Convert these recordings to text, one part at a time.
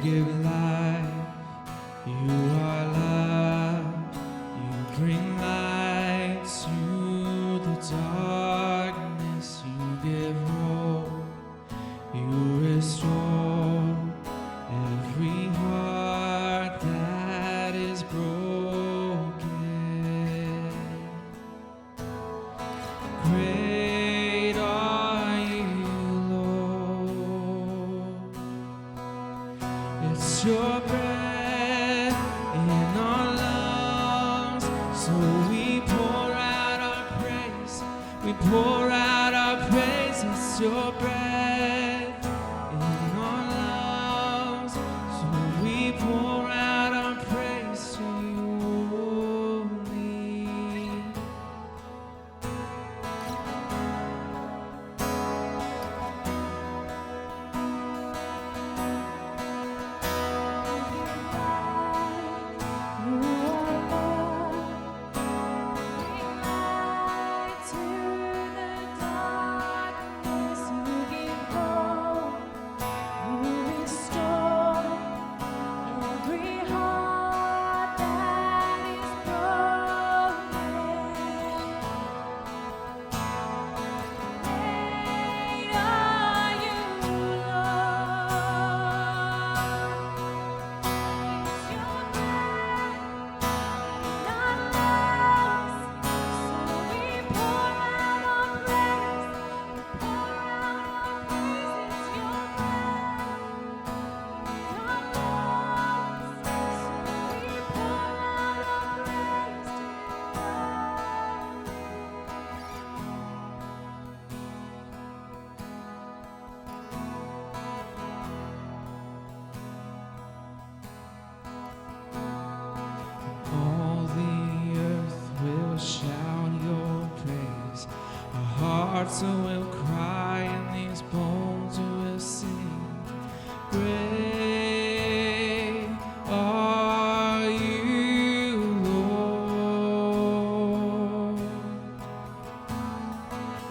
give life, you are love, you bring light to the darkness, you give hope, you restore every heart that is broken. Great are you, Lord. It's your breath in our lungs, so we pour out our praise. We pour out our praise. It's your breath in our lungs, so we pour out our praise to you only. All the earth will shout your praise. Our hearts will cry and these bones will sing. Great are you, Lord.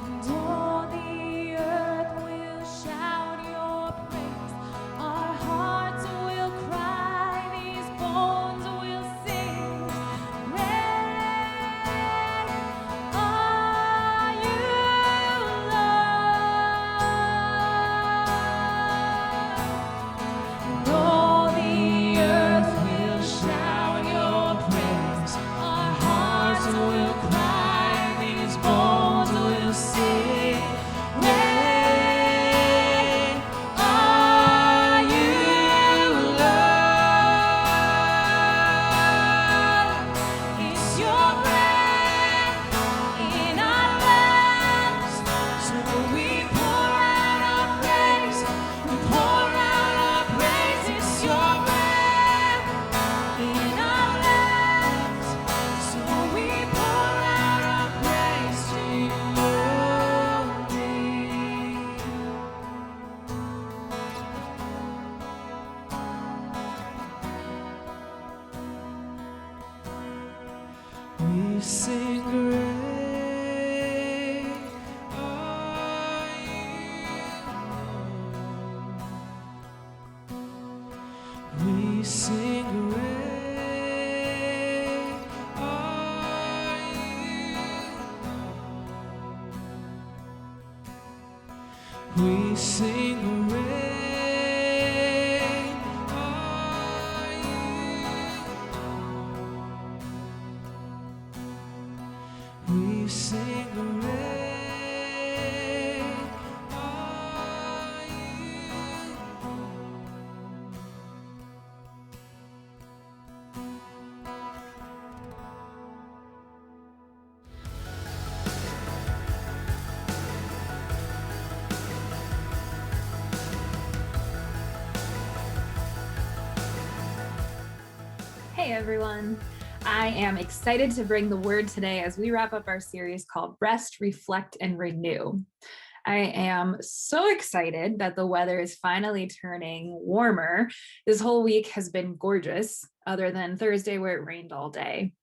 And all the earth will shout your praise. Our hearts will cry, these bones will sing. Great are you, Lord. And all the earth will shout your praise. Our hearts will cry, these bones will sing. Great are you, Lord. It's your breath in our lungs, so we pour out our praise. We pour out our praise. It's your breath in our lungs, so we pour out our praise to you only. We sing great are you, Lord. We sing great are you, Lord. We sing great are you, Lord. We sing great are you, Hey everyone. I am excited to bring the word today as we wrap up our series called Rest, Reflect, and Renew. I am so excited that the weather is finally turning warmer. This whole week has been gorgeous, other than Thursday where it rained all day.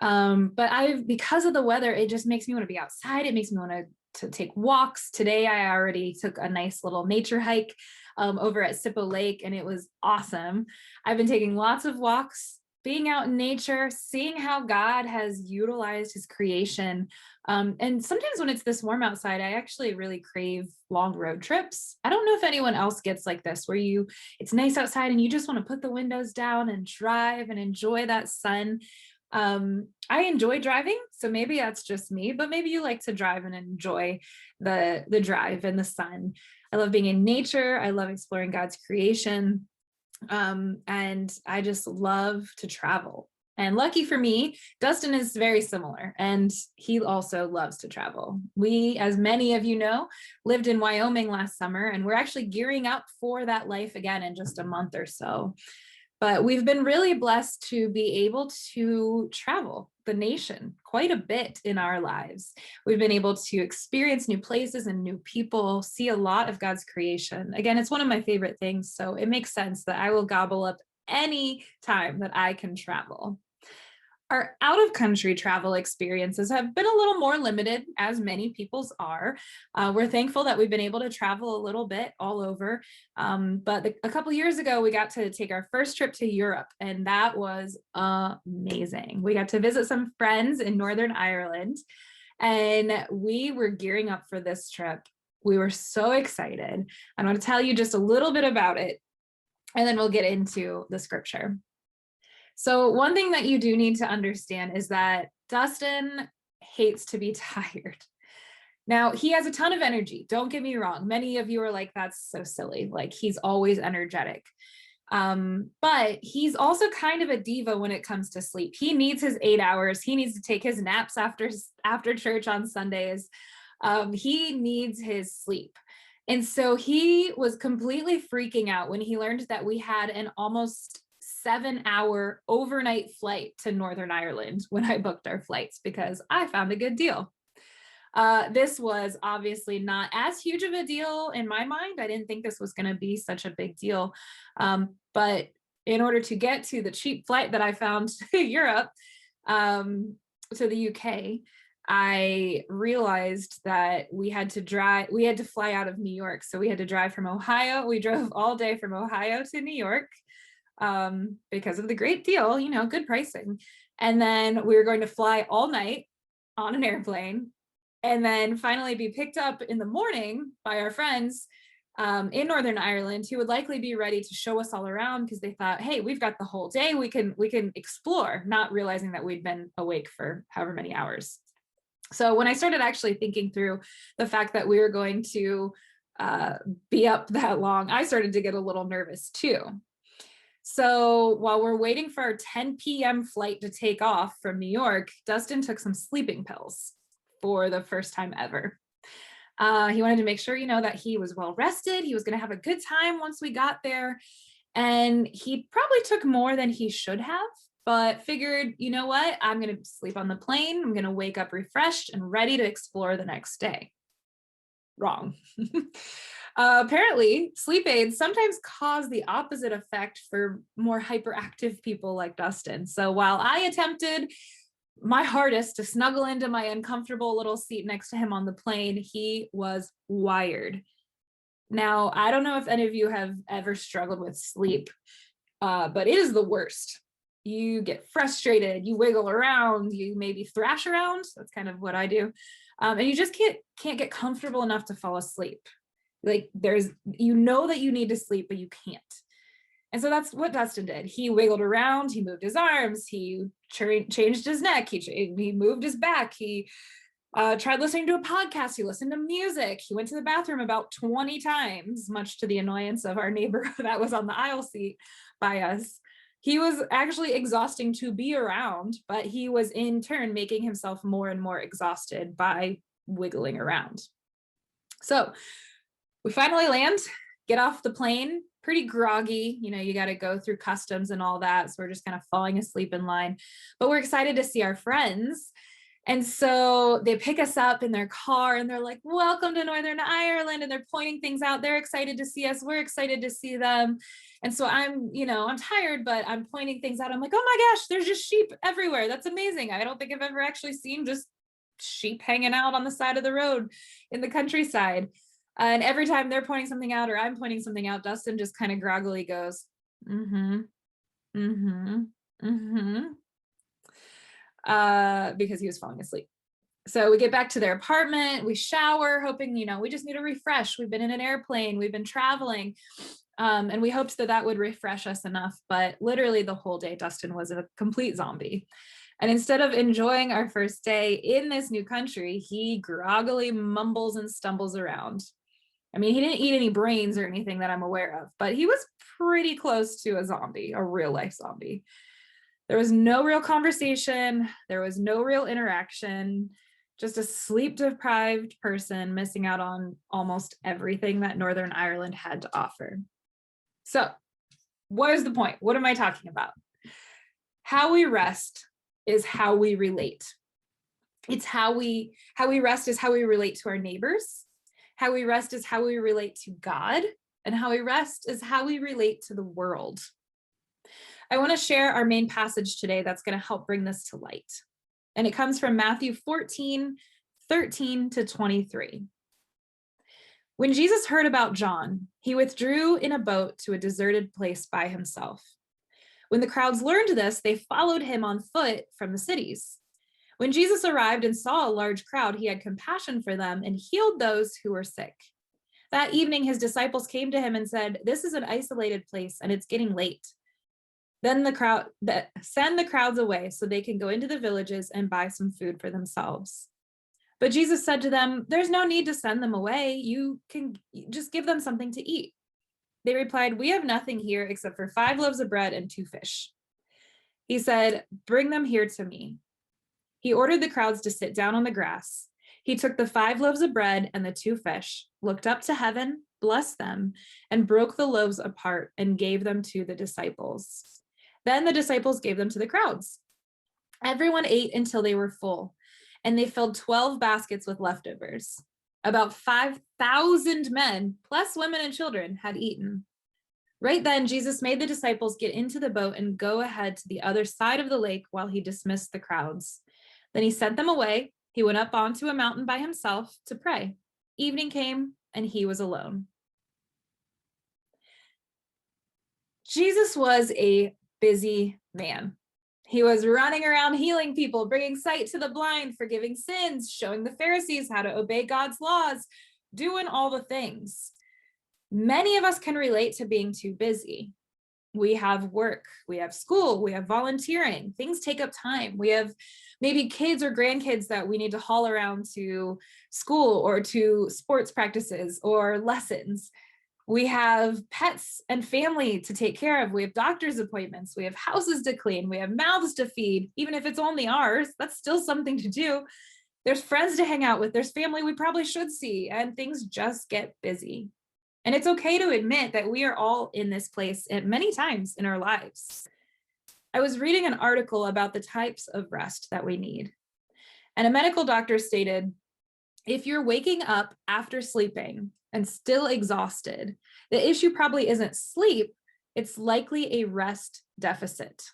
But because of the weather, it just makes me want to be outside. It makes me want to take walks. Today, I already took a nice little nature hike over at Sippo Lake, and it was awesome. I've been taking lots of walks, being out in nature, seeing how God has utilized his creation. And sometimes when it's this warm outside, I actually really crave long road trips. I don't know if anyone else gets like this, where it's nice outside and you just want to put the windows down and drive and enjoy that sun. I enjoy driving, so maybe that's just me, but maybe you like to drive and enjoy the drive and the sun. I love being in nature. I love exploring God's creation. And I just love to travel. And lucky for me, Dustin is very similar, and he also loves to travel. We, as many of you know, lived in Wyoming last summer, and we're actually gearing up for that life again in just a month or so. But we've been really blessed to be able to travel the nation quite a bit in our lives. We've been able to experience new places and new people, see a lot of God's creation. Again, it's one of my favorite things, so it makes sense that I will gobble up any time that I can travel. Our out-of-country travel experiences have been a little more limited, as many people's are. We're thankful that we've been able to travel a little bit all over. But a couple years ago, we got to take our first trip to Europe, and that was amazing. We got to visit some friends in Northern Ireland, and we were gearing up for this trip. We were so excited. I want to tell you just a little bit about it, and then we'll get into the scripture. So one thing that you do need to understand is that Dustin hates to be tired. Now, he has a ton of energy. Don't get me wrong. Many of you are like, that's so silly. Like, he's always energetic. But he's also kind of a diva when it comes to sleep. He needs his 8 hours. He needs to take his naps after church on Sundays. He needs his sleep. And so he was completely freaking out when he learned that we had an almost 7-hour overnight flight to Northern Ireland when I booked our flights, because I found a good deal. This was obviously not as huge of a deal in my mind. I didn't think this was going to be such a big deal. But in order to get to the cheap flight that I found to Europe, to the UK, I realized that we had to fly out of New York. So we had to drive from Ohio. We drove all day from Ohio to New York. Because of the great deal, good pricing. And then we were going to fly all night on an airplane, and then finally be picked up in the morning by our friends in Northern Ireland, who would likely be ready to show us all around, because they thought, hey, we've got the whole day, we can explore, not realizing that we'd been awake for however many hours. So when I started actually thinking through the fact that we were going to be up that long, I started to get a little nervous too. So while we're waiting for our 10 p.m. flight to take off from New York, Dustin took some sleeping pills for the first time ever. He wanted to make sure, that he was well rested. He was going to have a good time once we got there. And he probably took more than he should have, but figured, you know what? I'm going to sleep on the plane. I'm going to wake up refreshed and ready to explore the next day. Wrong. Apparently, sleep aids sometimes cause the opposite effect for more hyperactive people like Dustin. So while I attempted my hardest to snuggle into my uncomfortable little seat next to him on the plane, he was wired. Now, I don't know if any of you have ever struggled with sleep, but it is the worst. You get frustrated, you wiggle around, you maybe thrash around. That's kind of what I do. And you just can't get comfortable enough to fall asleep. Like, that you need to sleep, but you can't. And so that's what Dustin did. He wiggled around, he moved his arms, he changed his neck, he moved his back, he tried listening to a podcast, he listened to music, he went to the bathroom about 20 times, much to the annoyance of our neighbor that was on the aisle seat by us. He was actually exhausting to be around, but he was in turn making himself more and more exhausted by wiggling around. So we finally land, get off the plane, pretty groggy. You got to go through customs and all that. So we're just kind of falling asleep in line, but we're excited to see our friends. And so they pick us up in their car and they're like, welcome to Northern Ireland. And they're pointing things out. They're excited to see us. We're excited to see them. And so I'm tired, but I'm pointing things out. I'm like, oh my gosh, there's just sheep everywhere. That's amazing. I don't think I've ever actually seen just sheep hanging out on the side of the road in the countryside. And every time they're pointing something out or I'm pointing something out, Dustin just kind of groggily goes, mm-hmm, mm-hmm, mm-hmm. Because he was falling asleep. So we get back to their apartment, we shower, hoping, we just need a refresh. We've been in an airplane, we've been traveling. And we hoped that would refresh us enough. But literally the whole day, Dustin was a complete zombie. And instead of enjoying our first day in this new country, he groggily mumbles and stumbles around. I mean, he didn't eat any brains or anything that I'm aware of, but he was pretty close to a zombie, a real life zombie. There was no real conversation. There was no real interaction. Just a sleep-deprived person missing out on almost everything that Northern Ireland had to offer. So, what is the point? What am I talking about? How we rest is how we relate. It's how we rest is how we relate to our neighbors. How we rest is how we relate to God, and how we rest is how we relate to the world. I want to share our main passage today that's going to help bring this to light. And it comes from Matthew 14:13-23. When Jesus heard about John, he withdrew in a boat to a deserted place by himself. When the crowds learned this, they followed him on foot from the cities. When Jesus arrived and saw a large crowd, he had compassion for them and healed those who were sick. That evening, his disciples came to him and said, "This is an isolated place and it's getting late. Then send the crowds away so they can go into the villages and buy some food for themselves." But Jesus said to them, "There's no need to send them away. You can just give them something to eat." They replied, "We have nothing here except for 5 loaves of bread and 2 fish." He said, "Bring them here to me." He ordered the crowds to sit down on the grass. He took the 5 loaves of bread and the 2 fish, looked up to heaven, blessed them, and broke the loaves apart and gave them to the disciples. Then the disciples gave them to the crowds. Everyone ate until they were full, and they filled 12 baskets with leftovers. About 5,000 men, plus women and children, had eaten. Right then, Jesus made the disciples get into the boat and go ahead to the other side of the lake while he dismissed the crowds. Then he sent them away. He went up onto a mountain by himself to pray. Evening came, and he was alone. Jesus was a busy man. He was running around healing people, bringing sight to the blind, forgiving sins, showing the Pharisees how to obey God's laws, doing all the things. Many of us can relate to being too busy. We have work, we have school, we have volunteering. Things take up time. We have maybe kids or grandkids that we need to haul around to school or to sports practices or lessons. We have pets and family to take care of. We have doctor's appointments. We have houses to clean. We have mouths to feed. Even if it's only ours, that's still something to do. There's friends to hang out with. There's family we probably should see, and things just get busy. And it's okay to admit that we are all in this place at many times in our lives. I was reading an article about the types of rest that we need. And a medical doctor stated, if you're waking up after sleeping and still exhausted, the issue probably isn't sleep, it's likely a rest deficit.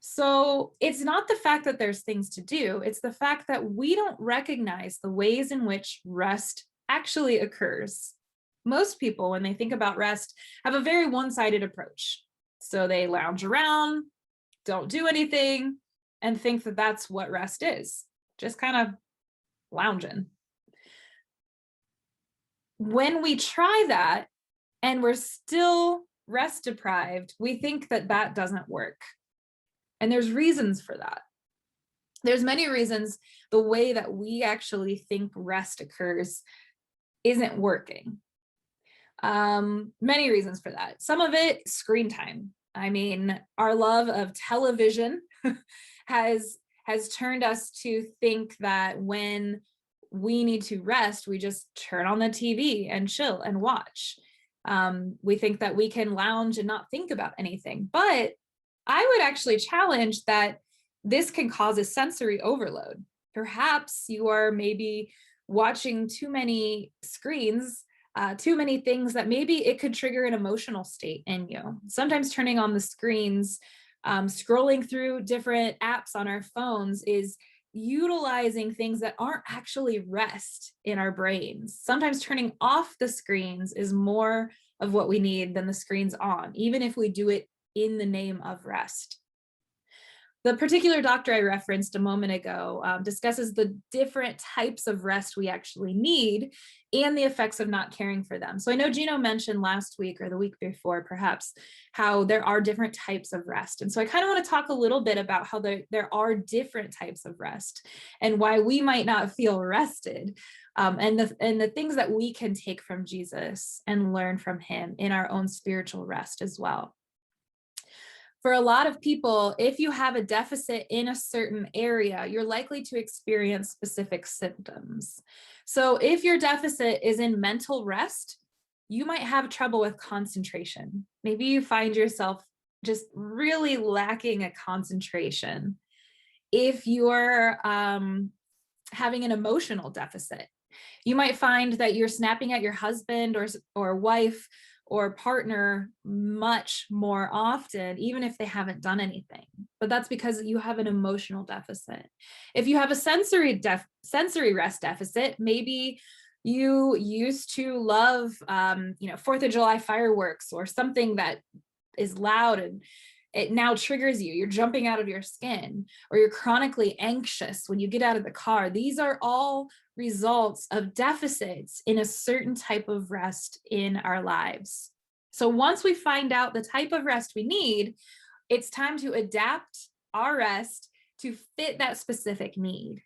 So it's not the fact that there's things to do, it's the fact that we don't recognize the ways in which rest actually occurs. Most people, when they think about rest, have a very one-sided approach. So they lounge around, don't do anything, and think that that's what rest is, just kind of lounging. When we try that and we're still rest deprived, we think that that doesn't work. And there's reasons for that. There's many reasons the way that we actually think rest occurs isn't working. Many reasons for that. Some of it, screen time. I mean, our love of television has turned us to think that when we need to rest, we just turn on the TV and chill and watch. We think that we can lounge and not think about anything. But I would actually challenge that this can cause a sensory overload. Perhaps you are maybe watching too many screens too many things that maybe it could trigger an emotional state in you. Sometimes turning on the screens, scrolling through different apps on our phones is utilizing things that aren't actually rest in our brains. Sometimes turning off the screens is more of what we need than the screens on, even if we do it in the name of rest. The particular doctor I referenced a moment ago discusses the different types of rest we actually need and the effects of not caring for them. So I know Gino mentioned last week or the week before, perhaps, how there are different types of rest. And so I kind of want to talk a little bit about how there are different types of rest and why we might not feel rested, and the things that we can take from Jesus and learn from him in our own spiritual rest as well. For a lot of people, if you have a deficit in a certain area, you're likely to experience specific symptoms. So if your deficit is in mental rest, you might have trouble with concentration. Maybe you find yourself just really lacking a concentration. If you're having an emotional deficit, you might find that you're snapping at your husband or wife or partner much more often, even if they haven't done anything. But that's because you have an emotional deficit. If you have a sensory rest deficit, maybe you used to love, 4th of July fireworks or something that is loud and it now triggers you. You're jumping out of your skin, or you're chronically anxious when you get out of the car. These are all results of deficits in a certain type of rest in our lives. So once we find out the type of rest we need, it's time to adapt our rest to fit that specific need.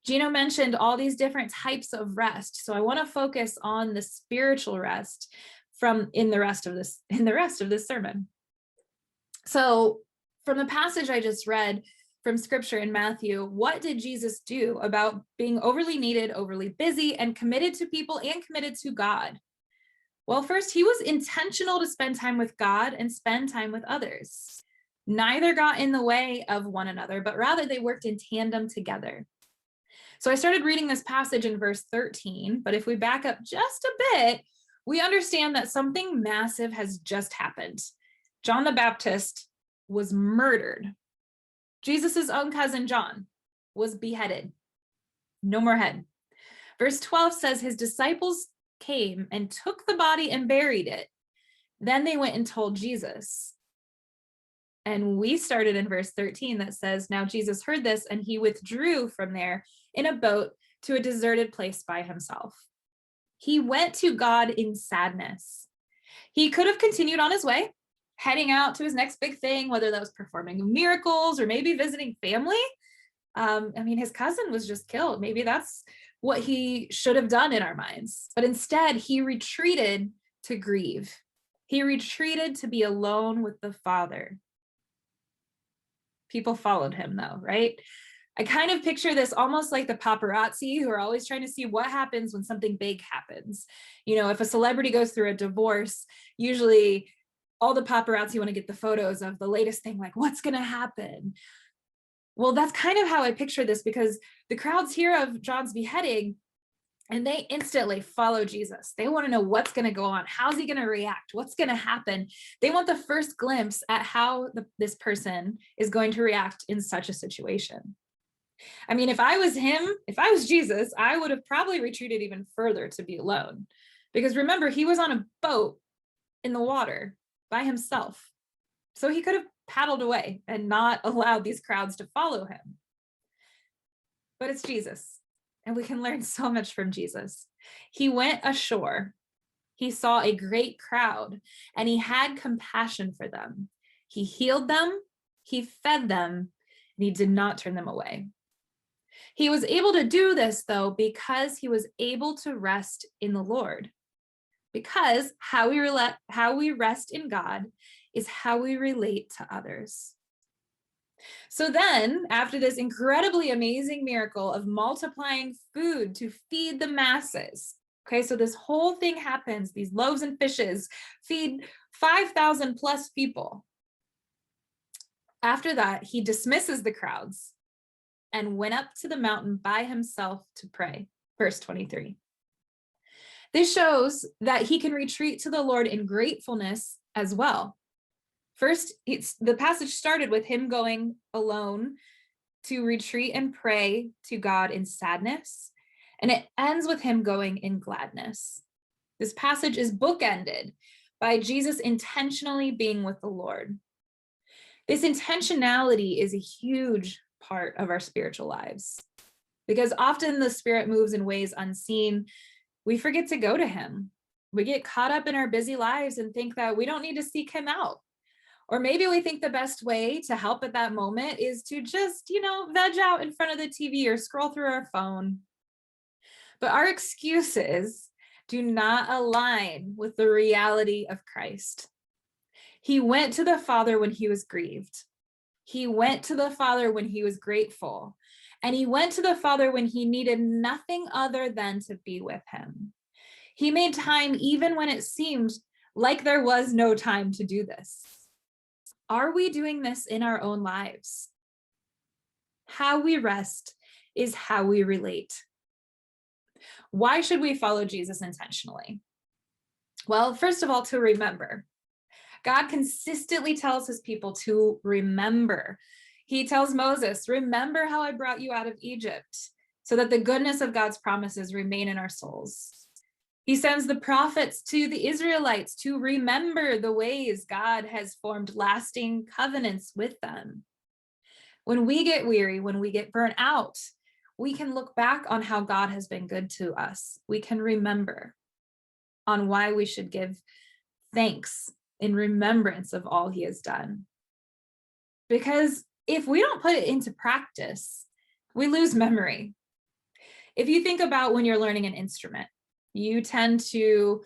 Gino mentioned all these different types of rest. So I want to focus on the spiritual rest in the rest of this sermon. So from the passage I just read from scripture in Matthew, what did Jesus do about being overly needed, overly busy, and committed to people and committed to God? Well, first, he was intentional to spend time with God and spend time with others. Neither got in the way of one another, but rather they worked in tandem together. So I started reading this passage in verse 13, but if we back up just a bit, we understand that something massive has just happened. John the Baptist was murdered. Jesus's own cousin John was beheaded. No more head. Verse 12 says his disciples came and took the body and buried it. Then they went and told Jesus. And we started in verse 13 that says, now Jesus heard this and he withdrew from there in a boat to a deserted place by himself. He went to God in sadness. He could have continued on his way, heading out to his next big thing, whether that was performing miracles or maybe visiting family. His cousin was just killed. Maybe that's what he should have done in our minds. But instead, he retreated to grieve. He retreated to be alone with the Father. People followed him though, right? I kind of picture this almost like the paparazzi who are always trying to see what happens when something big happens. If a celebrity goes through a divorce, usually all the paparazzi want to get the photos of the latest thing, like what's going to happen. Well, that's kind of how I picture this, because the crowds hear of John's beheading and they instantly follow Jesus. They want to know what's going to go on. How's he going to react? What's going to happen? They want the first glimpse at how this person is going to react in such a situation. If I was Jesus, I would have probably retreated even further to be alone. Because remember, he was on a boat in the water by himself. So he could have paddled away and not allowed these crowds to follow him. But it's Jesus, and we can learn so much from Jesus. He went ashore. He saw a great crowd, and he had compassion for them. He healed them, he fed them, and he did not turn them away. He was able to do this, though, because he was able to rest in the Lord. Because how we rest in God is how we relate to others. So then, after this incredibly amazing miracle of multiplying food to feed the masses, okay, so this whole thing happens, these loaves and fishes feed 5,000 plus people. After that, he dismisses the crowds and went up to the mountain by himself to pray. Verse 23. This shows that he can retreat to the Lord in gratefulness as well. First, the passage started with him going alone to retreat and pray to God in sadness, and it ends with him going in gladness. This passage is bookended by Jesus intentionally being with the Lord. This intentionality is a huge part of our spiritual lives, because often the Spirit moves in ways unseen. We forget to go to him. We get caught up in our busy lives and think that we don't need to seek him out. Or maybe we think the best way to help at that moment is to just, veg out in front of the TV or scroll through our phone. But our excuses do not align with the reality of Christ. He went to the Father when he was grieved. He went to the Father when he was grateful. And he went to the Father when he needed nothing other than to be with him. He made time even when it seemed like there was no time to do this. Are we doing this in our own lives? How we rest is how we relate. Why should we follow Jesus intentionally? Well, first of all, to remember. God consistently tells his people to remember. He tells Moses, remember how I brought you out of Egypt, so that the goodness of God's promises remain in our souls. He sends the prophets to the Israelites to remember the ways God has formed lasting covenants with them. When we get weary, when we get burnt out, we can look back on how God has been good to us. We can remember on why we should give thanks in remembrance of all he has done. Because if we don't put it into practice, we lose memory. If you think about when you're learning an instrument, you tend to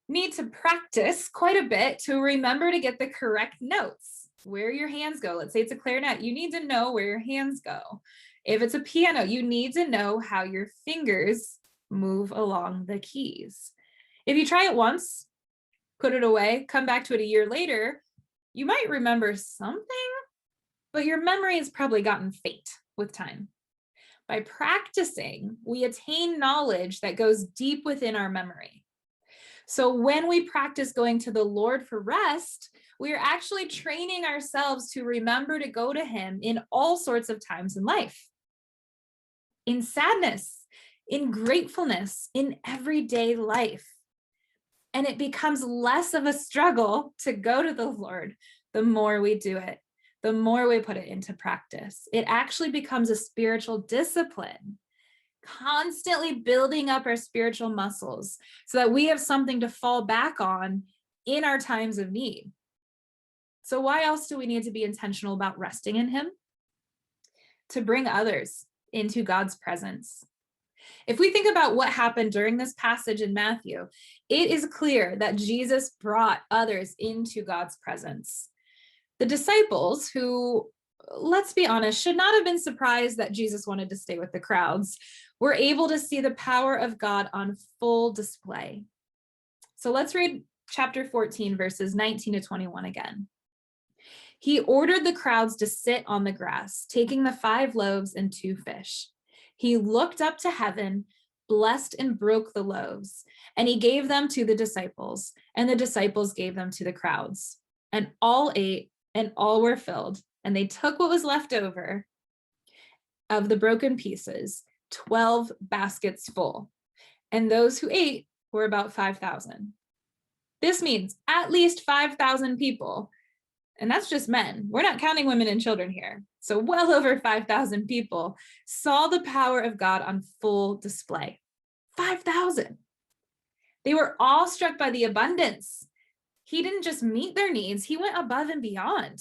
need to practice quite a bit to remember to get the correct notes, where your hands go. Let's say it's a clarinet, you need to know where your hands go. If it's a piano, you need to know how your fingers move along the keys. If you try it once, put it away, come back to it a year later, you might remember something, but your memory has probably gotten faint with time. By practicing, we attain knowledge that goes deep within our memory. So when we practice going to the Lord for rest, we are actually training ourselves to remember to go to him in all sorts of times in life. In sadness, in gratefulness, in everyday life. And it becomes less of a struggle to go to the Lord the more we do it, the more we put it into practice. It actually becomes a spiritual discipline, constantly building up our spiritual muscles so that we have something to fall back on in our times of need. So why else do we need to be intentional about resting in him? To bring others into God's presence. If we think about what happened during this passage in Matthew, it is clear that Jesus brought others into God's presence. The disciples, who, let's be honest, should not have been surprised that Jesus wanted to stay with the crowds, were able to see the power of God on full display. So let's read chapter 14, verses 19 to 21 again. He ordered the crowds to sit on the grass, taking the 5 loaves and 2 fish. He looked up to heaven, blessed and broke the loaves, and he gave them to the disciples, and the disciples gave them to the crowds. And all ate, and all were filled, and they took what was left over of the broken pieces, 12 baskets full. And those who ate were about 5,000. This means at least 5,000 people. And that's just men. We're not counting women and children here. So well over 5,000 people saw the power of God on full display. 5,000. They were all struck by the abundance. He didn't just meet their needs, he went above and beyond.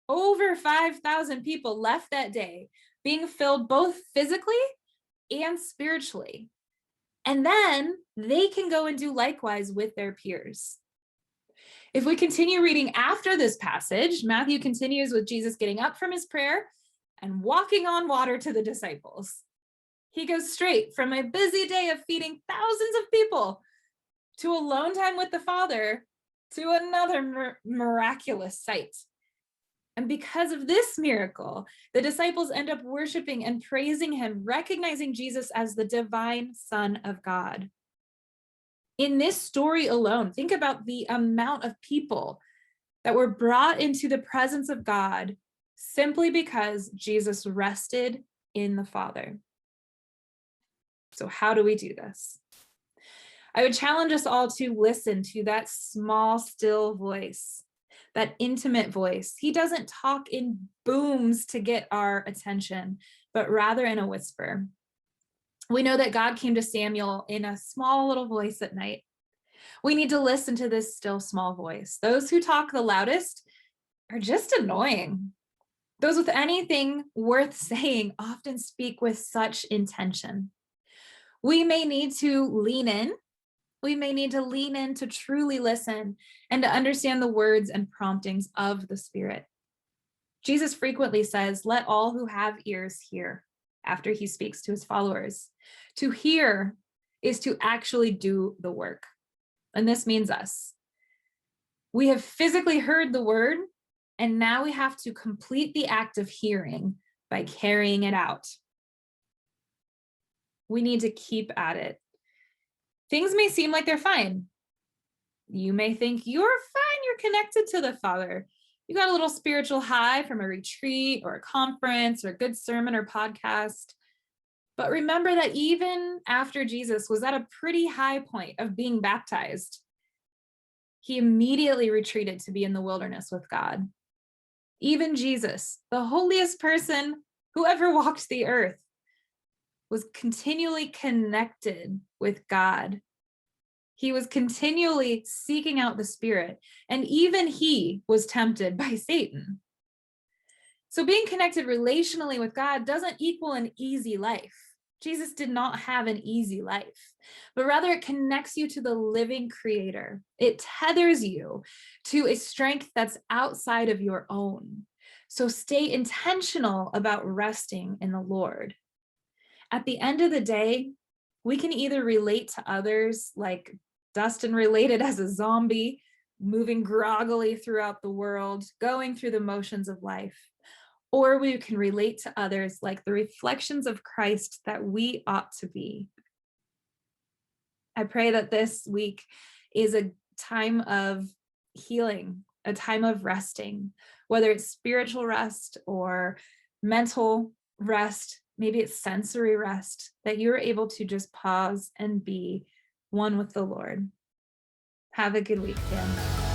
Over 5,000 people left that day being filled both physically and spiritually. And then they can go and do likewise with their peers. If we continue reading after this passage, Matthew continues with Jesus getting up from his prayer and walking on water to the disciples. He goes straight from a busy day of feeding thousands of people to alone time with the Father to another miraculous sight. And because of this miracle, the disciples end up worshiping and praising him, recognizing Jesus as the divine Son of God. In this story alone, think about the amount of people that were brought into the presence of God simply because Jesus rested in the Father. So how do we do this? I would challenge us all to listen to that small, still voice, that intimate voice. He doesn't talk in booms to get our attention, but rather in a whisper. We know that God came to Samuel in a small little voice at night. We need to listen to this still small voice. Those who talk the loudest are just annoying. Those with anything worth saying often speak with such intention. We may need to lean in. We may need to lean in to truly listen and to understand the words and promptings of the Spirit. Jesus frequently says, "Let all who have ears hear," after he speaks to his followers. To hear is to actually do the work. And this means us. We have physically heard the word, and now we have to complete the act of hearing by carrying it out. We need to keep at it. Things may seem like they're fine. You may think you're fine, you're connected to the Father. You got a little spiritual high from a retreat or a conference or a good sermon or podcast. But remember that even after Jesus was at a pretty high point of being baptized, he immediately retreated to be in the wilderness with God. Even Jesus, the holiest person who ever walked the earth, was continually connected with God. He was continually seeking out the Spirit, and even he was tempted by Satan. So being connected relationally with God doesn't equal an easy life. Jesus did not have an easy life, but rather it connects you to the living Creator. It tethers you to a strength that's outside of your own. So stay intentional about resting in the Lord. At the end of the day, we can either relate to others like Dustin related as a zombie, moving groggily throughout the world, going through the motions of life, or we can relate to others like the reflections of Christ that we ought to be. I pray that this week is a time of healing, a time of resting, whether it's spiritual rest or mental rest. Maybe it's sensory rest, that you're able to just pause and be one with the Lord. Have a good week, Dan.